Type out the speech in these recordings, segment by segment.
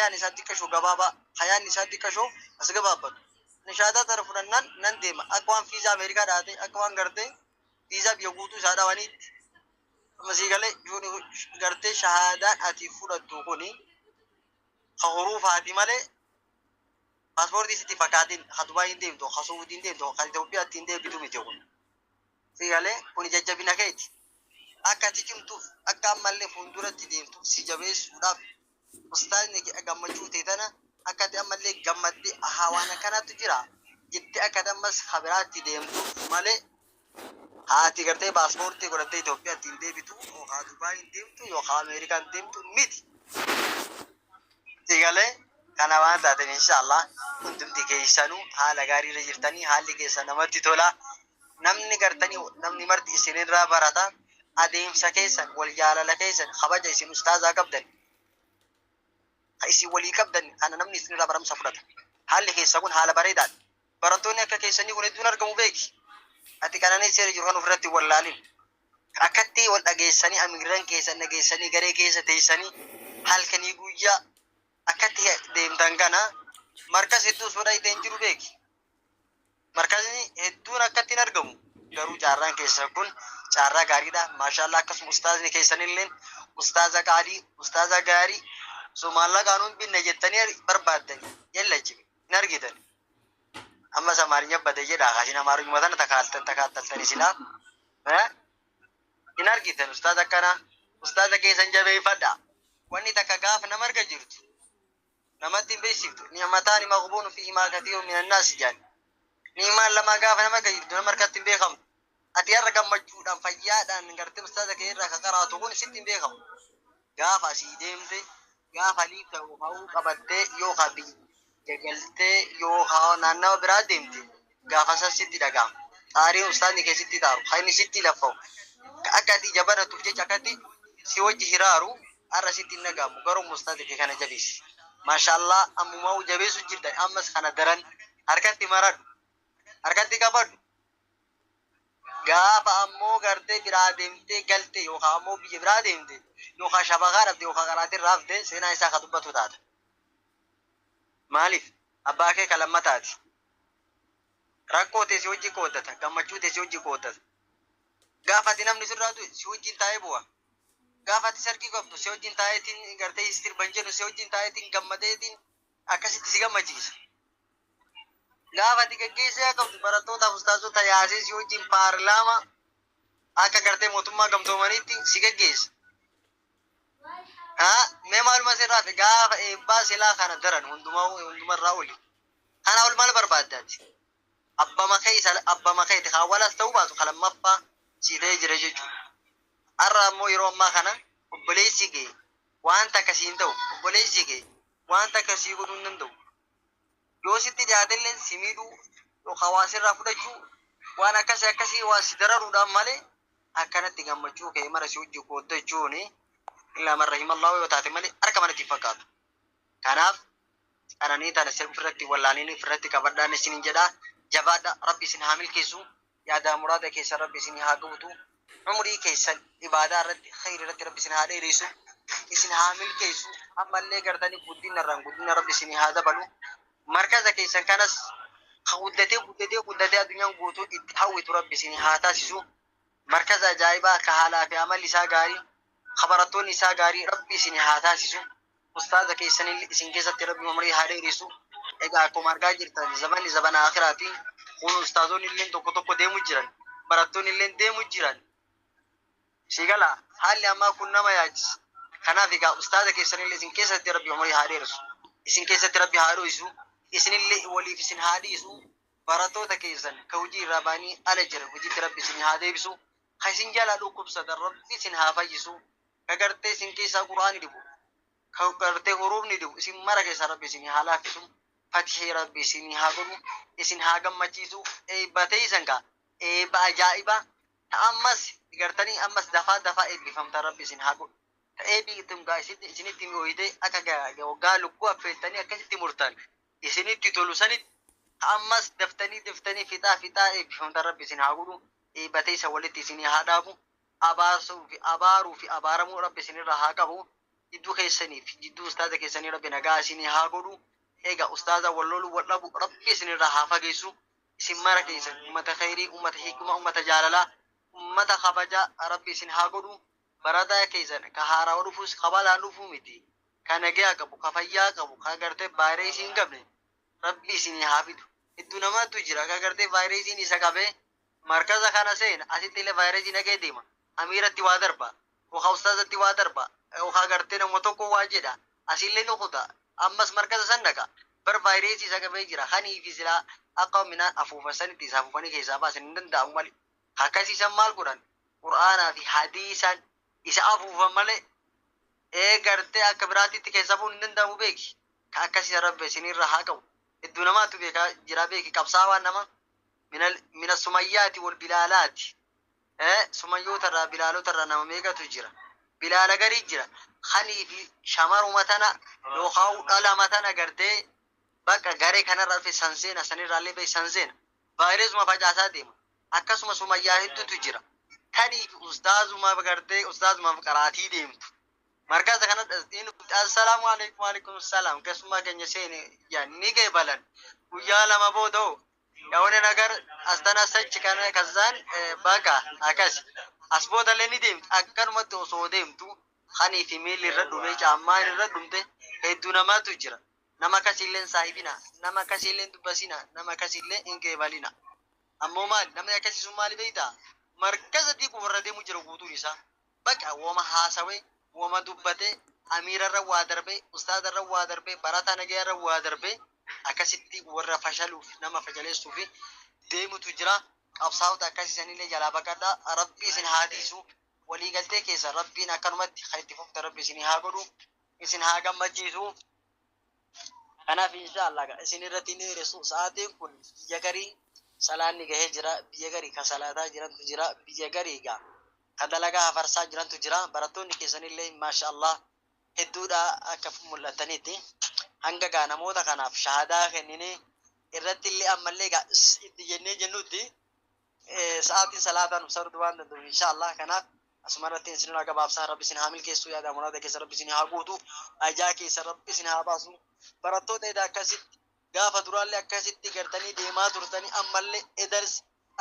hayaan isaatti qashoo gabaabaa hayaan isaatti qashoo as gabaabbatu nishaadaa tara fudhannaan nan deema akka waan fiizaa Ameerikaa dhaate akka waan gartee fiizaa biyya guutuu isaa dhaawaniitti masii galee gartee shahaadaan ati fudhattu kuni huruufaati malee paaspoortii sitti fakkaatiin Dubaay hin deemtu Suudii hin deemtu Itoophiyaatti hin deebitu miti kun si galee kuni jajjabina keeti akka ati cimtuuf akka ammallee fuulduratti deemtuuf si jabeessuudhaaf ustaazni gammachuu teetana akka ati ammallee gammaddee waan akkanatu jira jettee akka ati ammas habiraatti deemtuuf malee haati gartee paaspoortii godhattee Itoophiyaatti hin deebitu yookaan Dubaay hin deemtu yookaan Ameerikaa hin deemtu miti. Si galee kana waan taateef inshallah hundumti keessanuu haala gaariirra jirtanii haalli keessa namatti tola namni gartanii namni marti isinirraa barata adeemsa keessan wal jaalala keessan kabaja isin ustaazaa qabdan isin walii qabdan kana namni isinirraa baramsa fudhata haalli keessa kun haala bareedaadha barattoonni akka keessanii kun hedduun argamu beeki ati kananii seera jiru kan ofirratti wallaalin akkatti wal dhageessanii amiirran keessan dhageessanii garee keessa teessanii halkanii guyyaa akkatti deemtan kana markas hedduu fudhateen jiru beeki markazni hedduun akkatti hin argamu garuu caarraan keessa kun caarraa gaariidha maashaallah akkasuma ustaazni keessanillee ustaaza gaarii somaallaa qaanuun binne jettanii barbaaddan yellachi hin argitan amma samaarinya bade jedha kaashin amaarummaa tana takaaltaltanii silaa hin argitan ustaaza akkana ustaaza keessan jabeeffadha wanni takka gaafa nama arga jirtu namatti beeksiftu ni'mataani maghbuun fiihimaa kathiirun minan naasi jaan ni'maan lama gaafa nama arga jirtu nama harkatti hin beekamu ati har'a gammachuudhaan fayyaadhaan gartee ustaaza kee irraa ka qaraatu kun sitti hin beekamu gaafa asii deemte gaafa liifta hawuu qabattee yookaan jagaltee yookaan naannawa biraa deemte gaafa san sitti dhaga'ama xaariin ustaazni keessatti taaru hayni sitti laffa'u akka ati jabanatuuf jecha akkatti si wajji hiraaru har'a sitti hin dhaga'amu garuu ustaazi kee kana jabeessi maashaallah ammumaa jabeessu jirta ammas kana daran harkatti maradhu harkatti qabadhu gaafa ammoo gartee biraa deemtee galte yookaan ammoo biyya biraa deemte yookaan shabaqaa dhabde yookaan qaraatiin raafte seenaa isaa ka dubbatu taata maaliif abbaa kee ka lammataati rakkoo teessi hojii qooddata gammachuu teessi hojii qooddata gaafa ati namni sirraatu si wajjin taa'ee bu'a gaafa ati sarkii qabdu si wajjin taa'eetiin gartee sirban jedhu si wajjin taa'eetiin gammadeetiin akkasitti si gammachiisa gaafa ati gaggeessaa qabdu barattootaaf ustaazota yaasee si wajjin paarlaama akka gartee mootummaa gamtoomaniitti si gaggeessa mee maaluma sirraate gaafa eebbaa silaa kana daran hundumarraa oli kana ol maal barbaaddaati abba makeeti hawwalas ta'uu baatu kalammaffaa siitee jira jechuudha har'a ammoo yeroo ammaa kana obboleessi kee wanta akkasii hin ta'u obboleessi kee wanta akkasii godhuu hin danda'u yoo sitti dhiyaatellee si miidhuu yookaan waa sirraa fudhachuu waan akkasii waa si dararuudhaan malee akkanatti gammachuu kee mara si hojii qooddachuun illaa man rahimallahu yoo taate malee harka manatti fakkaatu kanaaf ananii tana ofirratti wallaaniin ofirratti qabadhaan isinin jedhaa jabaadha rabbi isin haa milkeessu yaada muraada keessa rabbi isin haa guutu umrii keessan ibaadaa irratti khayri irratti rabbi isin haa dheeressu isin haa milkeessu ammallee gartanii guddina rabbi isin haa dabalu markaza keessan kanas guddatee addunyaan guutuu itti hawwitu rabbi isin haa taasisu markaza ajaa'ibaa ka haalaa fi amalli isaa gaarii khabarattoonni isaa gaarii rabbi isin haa taasisu ustaaza keessan isin keessatti rabbi umrii haa dheeressu egaa akkuma argaa jirtan zamanni zabana akhiraati kun ustaazonni illee tokko deemu jiran barattoonni illee deemu jiran sigala haalli ammaa kun nama yaachisa kanaaf egaa ustaaza keessan illee isin keessatti rabbi umrii haa dheeressu isin keessatti rabbi haa dho'isu isin illee waliif isin haa dhiisu barattoota keessan ka hojii irraa baanii ala jira hojiitti rabbi isin haa deebisu ka isin jalaa dhukkubsatan rabbi isin haa fayyisu ka gartee isin keessaa quraani dhibu ka gartee huruufni dhibu isin mara keessaa rabbi isin haa laaffisu fatihee rabbi isin haa godhu isin haa gammachiisu eebbatee isan kaa eebba ajaa'ibaa ammas gartanii ammas dafaa eebbifamta rabbi isin haa godhu ta'ee biitum gaa isinitti mi'ooyite akka waggaa lubbuu affeeltanii akkasitti murtan isinitti tolu sanitti ammas daftanii fixaa eebbifamta rabbi isin haa godhu eebbatee isa walitti isin haa dhaabu abaaruu fi abaaramuu rabbi isinirraa haa qabu jidduu keessanii fi jidduu ustaaza keessanii rabbi nagaa isinii haa godhu. Egaa ustaaza wallolu wallabu rabbi isinirraa haa fageessu. Isin mara keessan ummata khairii, ummata hikma, ummata jaalalaa, ummata kabaja rabbi isin haa godhu. Barataa keessan ka haaraa dhufus ka balaan dhufuu miti. Ka nagaa qabu, ka fayyaa qabu, ka gartee vaayirasii hin qabne rabbi isinii haa fidu. Hedduu namaatu jira ka gartee vaayirasiin isa qabee markaza kana seena asitti illee vaayirasii nagee deema. Amiiratti waa darba, yookaan ustaazatti waa darba, yookaan gartee nama tokko waa jedha. Asillee ni kuta. Ammas markaza san dhaqa. Bar vaayirasii isa qabee jira. Kanii fi silaa akka minaan afuufan sanitti isa afuufanii keessaa baasan hin danda'amu malee. Akkasiisan maal godhan? Qur'aanaa fi hadiisaan isa afuufan malee gartee akka biraatitti keessa bu'uun hin danda'amu beeki. Ka akkasii rabbi isinirra haa qabu. Hedduu namaatu beekaa jira beeki qabsaawaan nama mina sumayyaati wal bilaalaati. Sumayyoota irraa bilaalota irraa nama meeqatu jira. Bilaala garii jira. Kanii fi shamaruma tana yookaan dhalama tana gartee bakka garee kanarra dhufe sanseena sanirraallee beeki sanseena. Vaayirasuma facaasaa deema. Akkasuma sumayyaa hedduutu jira. Kanii fi ustaazuma gartee ustaazumaaf qaraatii deemtu. Markaza kana assalaamu alaikum wa alaikum salaam keessumaa keenya seene ni geebalan guyyaa lama boodoo yaa'oon nagar astana sachi kana kazaan baga akas as boodallee ni deemtu akkanumatti osoo deemtu kanii fi miilli irra dhumee caammaan irra dhumte hedduu namaatu jira. Nama akkasiillee saahibina, nama akkasiillee dubbasina, nama akkasiillee hin geebalina. Ammoo maali namni akkasii sun maali beektaa? Markaza diiqu warra deemu jira guutuun isaa baqa wooma haasawee wama dubbate amiirarra waa darbe ustaadarra waa darbe barataa nagaarra waa darbe akkasitti warra fashaluuf nama fashaleessuuf deemutu jira. Qabsaa'ota akkasiisanillee jalaa baqadha. Rabbi isin haa dhiisu. Waliigaltee keessa rabbiin akkanumatti kan itti fufte rabbi isin haa godhu, isin haa gammachiisu. Kanaaf inshaallah isin irratti ni dheeressu. Sa'aatiin kun biyya garii salaanni gahee jira, biyya garii kan salaataa jirantu jira, biyya garii gaa kan dalagaa hafarsaa jirantu jira. Barattoonni keessanillee maashaallah hedduudha akka mul'atanitti hanga gaa namoota kanaaf shahadaa kennine irratti illee ammallee gaa itti jennee jennutti sa'aatiin salaataa nuuf sardu waan danda'u inshaallah. Kanaaf asuma irratti isin gabaabsaa rabbi isin haa milkeessu, yaada muraada keessa rabbi isin haa guutu, ajaa keessa rabbi isin haa baasu. Barattoota edaa akkasitti gaafa duraallee akkasitti gartanii deemaa turtanii ammallee edars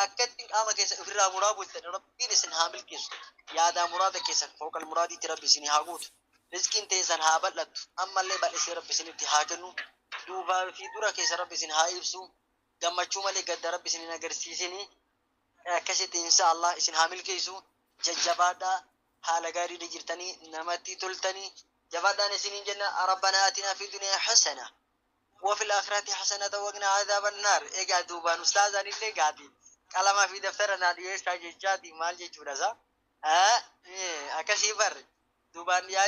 akkatti qaama keessa ofirraa muraa bultan rabbiin isin haa milkeessu. Yaada muraada keessan fooqal muraadiitti rabbi isin haa guutu. Rizqiin teessan haa bal'attu. Ammallee bal'isee rabbi isinitti haa kennu. Duubaa fi dura keessa rabbi isin haa ibsu. Gammachuu malee gadda rabbi isin hin agarsiisini. Akkasitti inshaallah isin haa milkeessu. Jajjabaadhaa haala gaariidha jirtanii namatti toltanii jabaadhaan isiniin jenna. Rabbana aatinaa fi duniyaa hasana وفي الآخرة حسنة وقنا عذاب النار. إيجا دوبان أستاذ اللي قاعدين كلام في دفترنا ديش تاجي مال جورزا أكسي بر دوبان ديا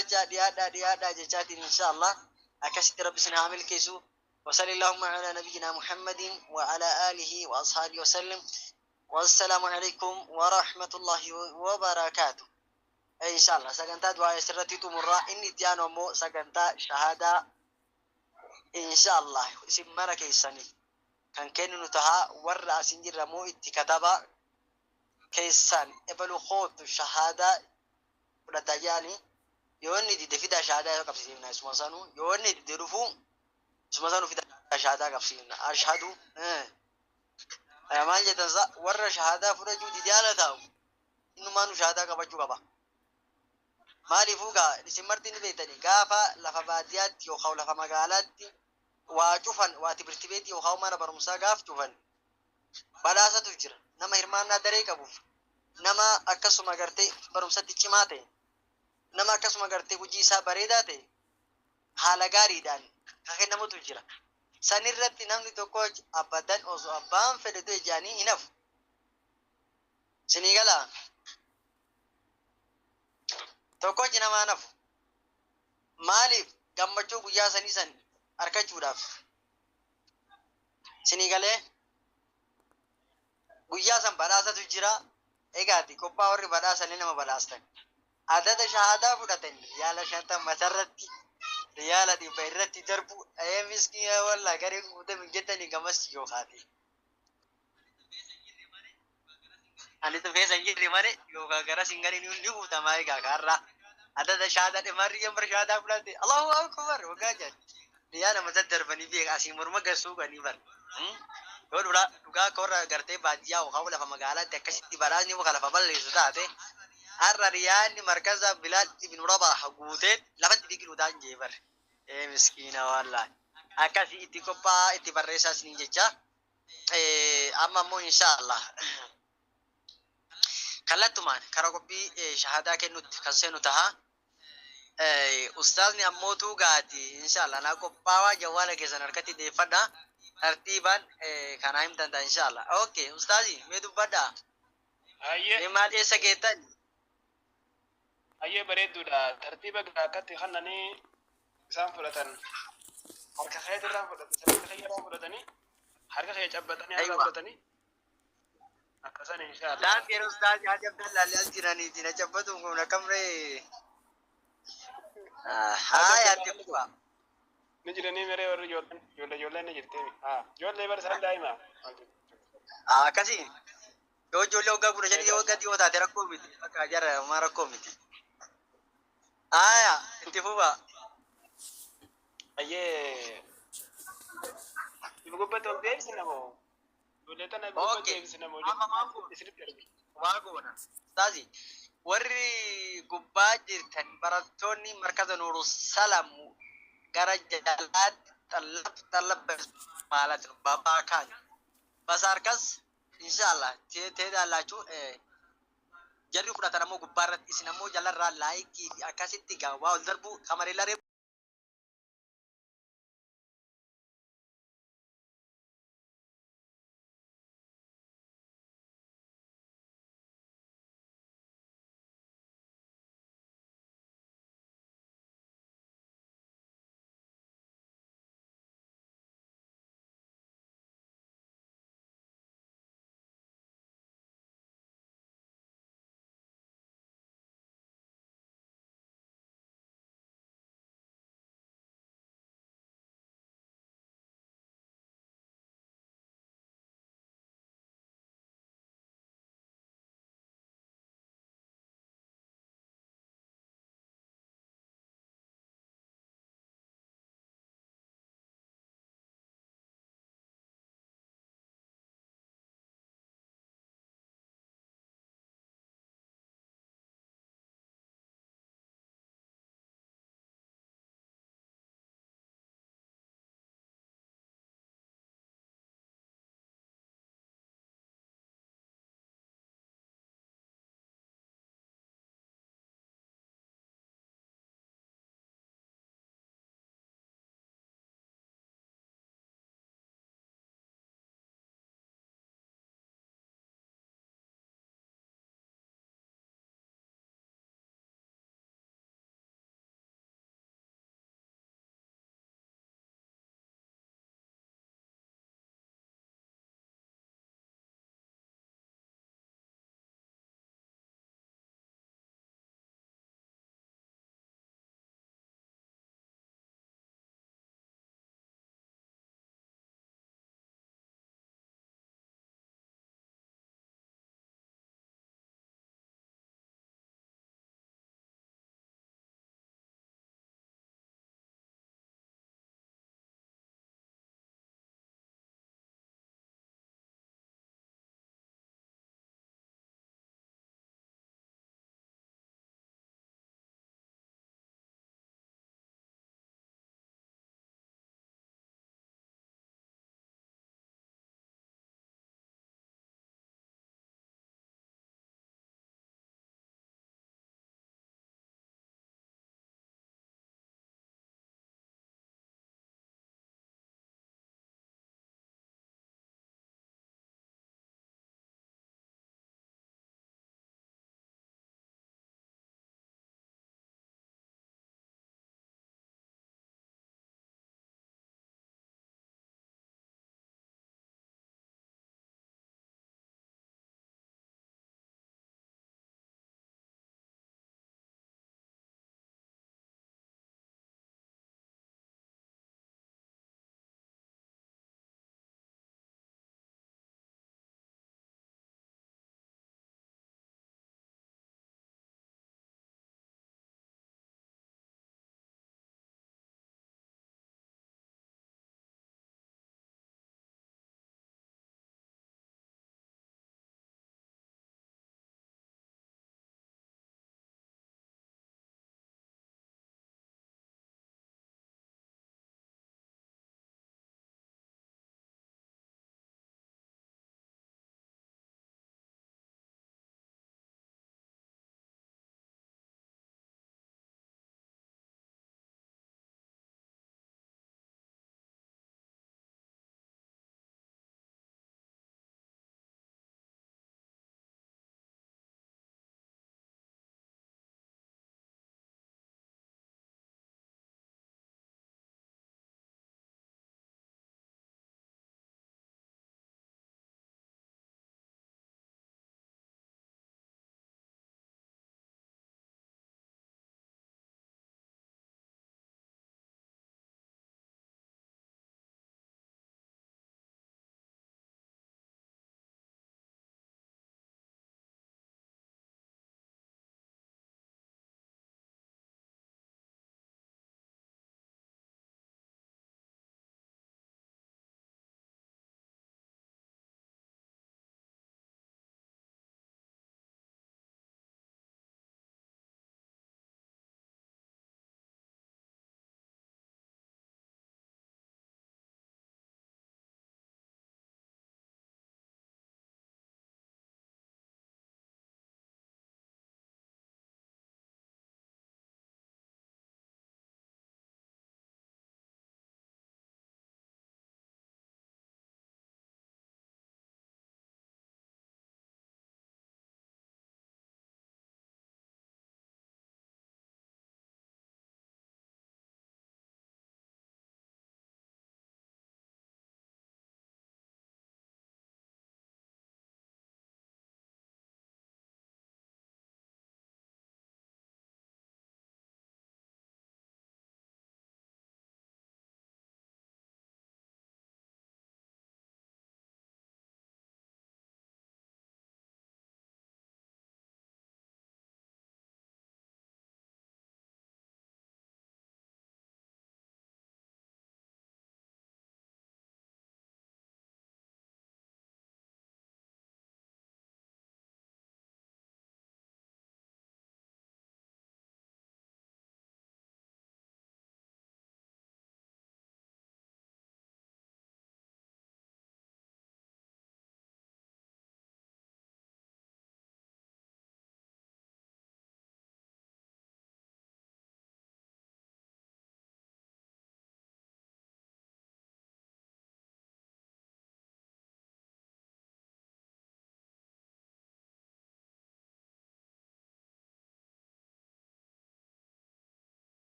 جاتي إن شاء الله أكسي رب سنعمل كيسو. وصلى اللهم على نبينا محمد وعلى آله وأصحابه وسلم والسلام عليكم ورحمة الله وبركاته. إن شاء الله سكنتا دعاء سرتي تمرة إني تيانو مو سكنتا شهادة إن شاء الله اسم مرة كيساني كان كأنه نتها ورا سنجر رمو اتكتابا كيسان إبلو خوت شهادة ولا تجاني يوني دي دفيدا شهادة كبسينا اسمه سانو يوني دي درفو اسمه سانو في شهادة كبسينا أشهدو ما جدنا ورا شهادة فرجو دي ديالا تاو إنه ما نو شهادة كبجو كبا مالي فوقا سمرتين بيتني كافا لفا باديات يو خاو لفا مقالات وشوفن واتبرتبيتي يو خاو مانا برمسا قاف شوفن بلاسة تجر نما هرمانا دريك أبوف نما أكسو مغرتي برمسا تيشماتي نما أكسو مغرتي وجيسا بريداتي حالا غاري دان كاكي نمو تجر سنرتي نمني توقوج أبادان أوزو أبان فلدو جاني إنف سنيقلا tokkochi nama nafu maaliif gammachuu guyyaa sanii san argachuudhaaf sinii galee guyyaa san badhaasatu jira. Egaati qophii warri badhaasanii nama badhaastan adada shahaadaa fudhatan yaala 50 matarratti yaala 100 irratti darbu miskii walla garee guutamee jettanii gamas yoo kaate ani to feesa jirri mare yoo gara singarii ni guutamaa egaa karra Ada shahada Maryam bershahada bulan Allahu Akbar wagajan. Dia nama darbani bi asimur magasu gani bar. Yo duga korra garte baadiyaa oo hawla fa magaalatti akkasitti baraasni muka lafa balleessu taate har'a riyaanni markaza Bilaal ibn Rabah guuteet lafatti biqiluu dhaan jee bar. Miskiina wallahi. Akkasii itti qophaa'a itti barreessaas ni jecha. Amma immoo inshallah kallattumaan karaa qophii shahadaa kennutti kan seenu taha. Ustaazni ammootu gaati inshallah naa qophaawaa jawwaala keessan harkatti deeffadha. Tartiibaan kanaa him danda'a inshallah. Okay, ustaazi mee dubbadha. Mee maal eessa geettan? Ayyee bareedduudha. Tartiiba akkatti kannanii isaan fudhatan. Harka keetirraan fudhatan. Harka keetirraan fudhatanii harka kee cabbatanii harka fudhatanii akkasan inshallah. Daan yeroo ustaazi haja abdallaalee as jiranii dina cabbatu kun akkamree. Haa yaadde kuba. Ni jiranii meree warri ijoolleen ni jirtee. Ijoollee barsiisan daa'ima. Akkasii. Yoo ijoollee waggaa 15 waggaa dhiyoo taate rakkoo miti. Akka jara maa rakkoo miti. Itti fufa. Ayyee. Ibu gubbatti ol deebisina moo? Ijoollee tana ibu gubbatti deebisina moo? Isinitti argi. Waa goona. Ustaazi. Warri gubbaa jirtan barattoonni markaza Nuuru Salam gara jalaatti xallab ማለት ነው በአካል በሳርከስ ኢንሻአላህ ትሄዳላችሁ ጀሪ ፍራተራሞ ጉባረት ኢስነሞ ጀለራ ላይክ አካሲቲ ጋዋው ዘርቡ ከመሬላ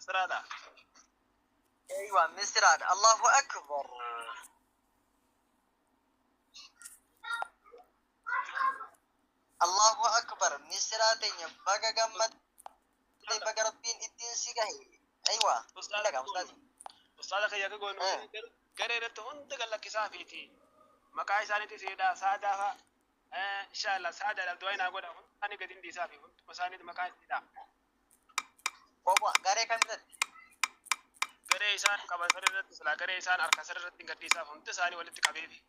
سرادا ايوه مصر الله اكبر الله اكبر مصر تنيا بقى جمد بقى ربين الدين سيجاهي ايوه لك يا استاذ استاذ خيا كقول قريرت هند قال لك سافيتي مكاي سانتي سيدا سادا ان شاء الله سادا لو دوينا اقول انا قد عندي سافي مساند مكاي سيدا بابا غاري كم قري سان كبا سررت سلا قري سان اركا سررت قدي ساف انت ساني ولت كبيبي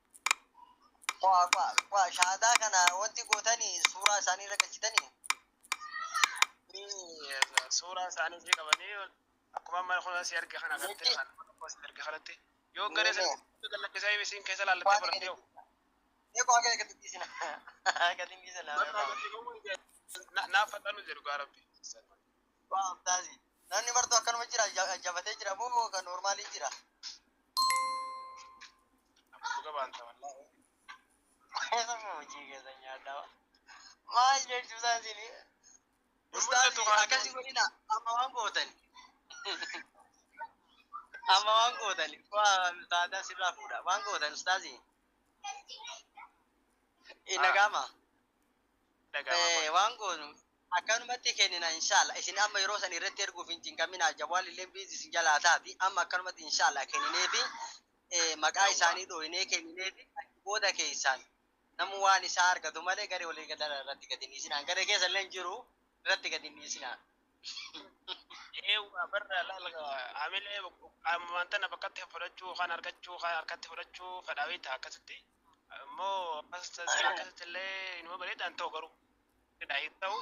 وا شهادا كان وانت قوتني سوره ثاني ركعتني سوره ثاني دي كبني اكما ما خلاص يرجع خنا قلت خنا بس يرجع خلتي يو قري سان قال لك زي بسين كيس لا لتي برتيو يكو اگے کتی سنا کتی نہیں سنا نا فتن جرو ربي وا تازي نانی مرتو کن وجرا جبته جرا مو کا نورمالی جرا ابو بانتا والله ایسا مجھے کے سنیا دا ما جے جوزا سینی استاد تو اکسی گولینا اما وان گوتن اما وان گوتن وا سادا سرا پورا وان گوتن استادی inagama wangu akkanumatti kennina inshallah isin amma yeroo san irratti erguuf hin kamina jawwal illee biizi sin jala taati amma akkanumatti inshallah kennineefi maqaa isaanii dhooyinee kennineefi booda keessan namu waan isaa argatu malee garee walii galaa irratti gadi dhiisinaan garee keessa illee jiru irratti gadi dhiisinaan barra laalaga amile amantana bakkatti fudhachuu kan argachuu kan harkatti fudhachuu fadhaawii ta'a akkasitti mo akkasittillee inuma bareedaan ta'u garuu hidhaayita'u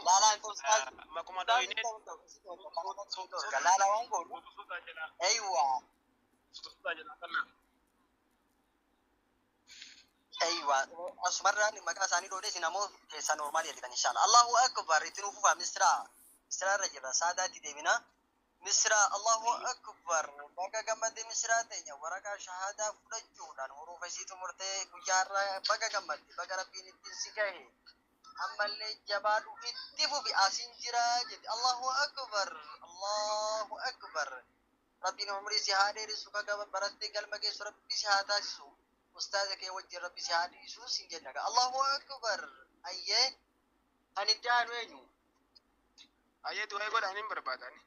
makuma dhooyinee galaala waan godhu aywa aywa asmarraan maqaa isaanii dhoodhe isin ammoo keessaa normaali jedhan inshallah allahu akbar itti nuufufa misra irra jirra saadaatti deebina misra allahu akbar baga gammade misra teenya waraqaa shahaadaa fudhachuudhaan hurufa isiitu murtee guyyaarra baga gammade baga rabbiin ittiin si gahe ammallee jabaadhu itti fufi asin jira jedhe allahu akbar rabbiin umrii si haa dheerisu baga barattee galma geessu rabbi si haa taasisu ustaaza kee wajjin rabbi si haa dhiisu sin jennaga allahu akbar ayyee ani daanu eenyu ayyee du'ee godhaniin barbaadani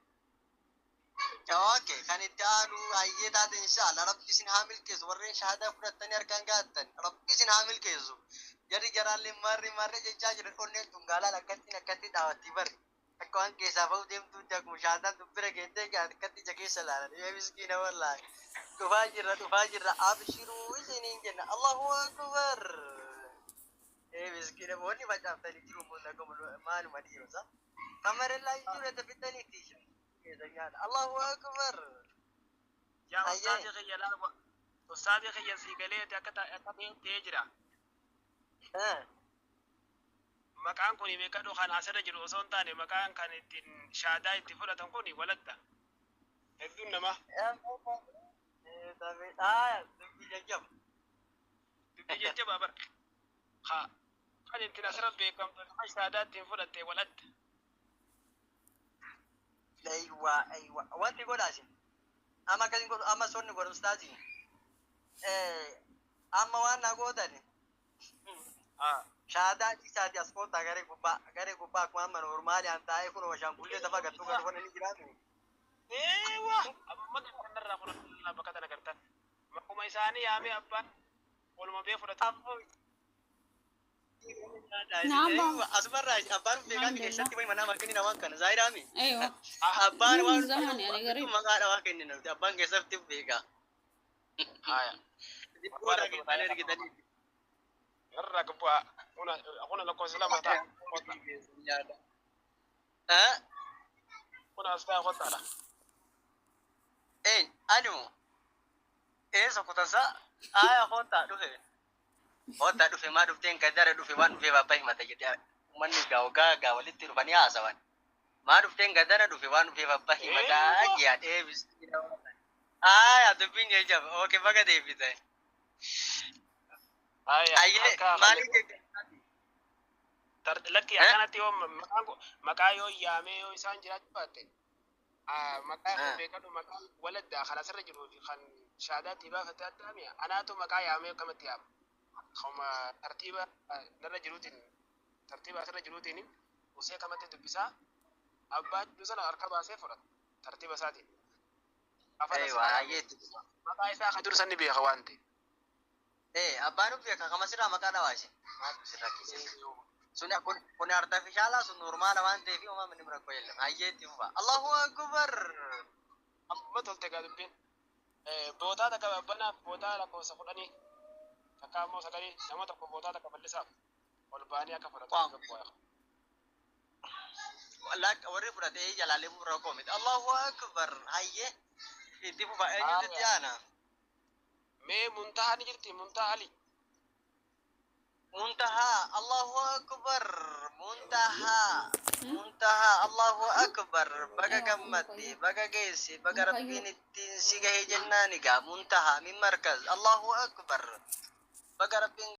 اوكي كان يدانو ايتات ان شاء الله ربي سن حامل كيسو ورين شهاده فرتني اركان غاتن ربي سن حامل كيسو جري جرالي ماري جاجر اونن تونغالا لكتي دعوتي بر اكو ان كيسا فو ديم تو جاك مشاهده دبر كيته كتي جكي سلام يا مسكين والله تفاجر ابشروا سنين جنة الله اكبر ايه مسكين بوني بچا تلي جيرو مولكم مال مديرو صح امر الله يجري تفتني تيجي الله اكبر يا استاذ خيا لا استاذ خيا سيغلي تكتين تجرا مكان كوني ميكادو خان اسر جرو سون تاني مكان كان تين شادا تفلتن كوني ولدت الدنيا ما تبي بابر خا كان انت اسر بكم شادا تفلت ولدت ايوه وانت يقول لازم اما كان يقول اما سوني يقول استاذي اما وانا قودني شهادة شهادة اسقط غير كوبا كمان نورمال انت ايكون وشان كل دفعه قطو قطو ني جرامي ايوه ما كان نرا فلان بكتا نغرتا ما كما يساني يامي ابا ولما بيفرت نعم أصبر راج أبان بيجان كيسة تبين منا ما كني نوان كنا زايرامي ايوه أبان وان زمان يعني قريب ما قاعد نوان كني نو أبان كيسة تبين بيجا هاي ديبورا كده نيجي كده نرا كبوا أنا لو سلام تا ها أنا أستاذ خطارة أنو سكوتاسا خطا دوه Ota dhufe maa dhufteen gadara dhufe waan dhufe baabaa himata jedhe uummanni gaa'ogaa walitti dhufanii haasawan maa dhufteen gadara dhufe waan dhufe baabaa himata jedhee biskiina dubbiin jajjaba ookee baga deebite ayyee maaliif lakki akkanatti yoo maqaa yoo yaamee yoo isaan jiraachuu baatte maqaa beekanu maqaan waladdaa kan asirra jiruu fi kan shaadaatti baafatee addaami anaatu maqaa yaamee akkamatti yaama. Akkuma tartiiba narra jiruutiin tartiiba asirra jiruutiin usee kamatti dubbisaa abbaan jiru sana harka baasee fudhata tartiiba isaatiin. Maqaa isaa kan jiru sanni beeka waan ta'e. Abbaan beeka kama sirraa maqaa dhawaase. Maaltu sirra keessatti? Suni kun artificiala sun normaala waan ta'eef uumaa minni bira koyelle. Hayyeetti fufa. Allahu akbar. Amma tolte gaa dubbiin. Bootaa takka babbanaaf bootaa lakkoofsa fudhanii takka ammoo sagalee nama tokko bootaa takka bal'isaaf ol ba'anii akka fudhatan gabbooya. Warri fudhatee jalaalee bira koomite. Allahu akbar. Hayyee itti fufa eenyutti aana? Mee muntahaa ni jirti muntahaa Ali. منتهى الله أكبر منتهى الله أكبر بقى قمتي بقى قيسي بقى ربين التنسي جناني منتهى من مركز الله أكبر بقى ربين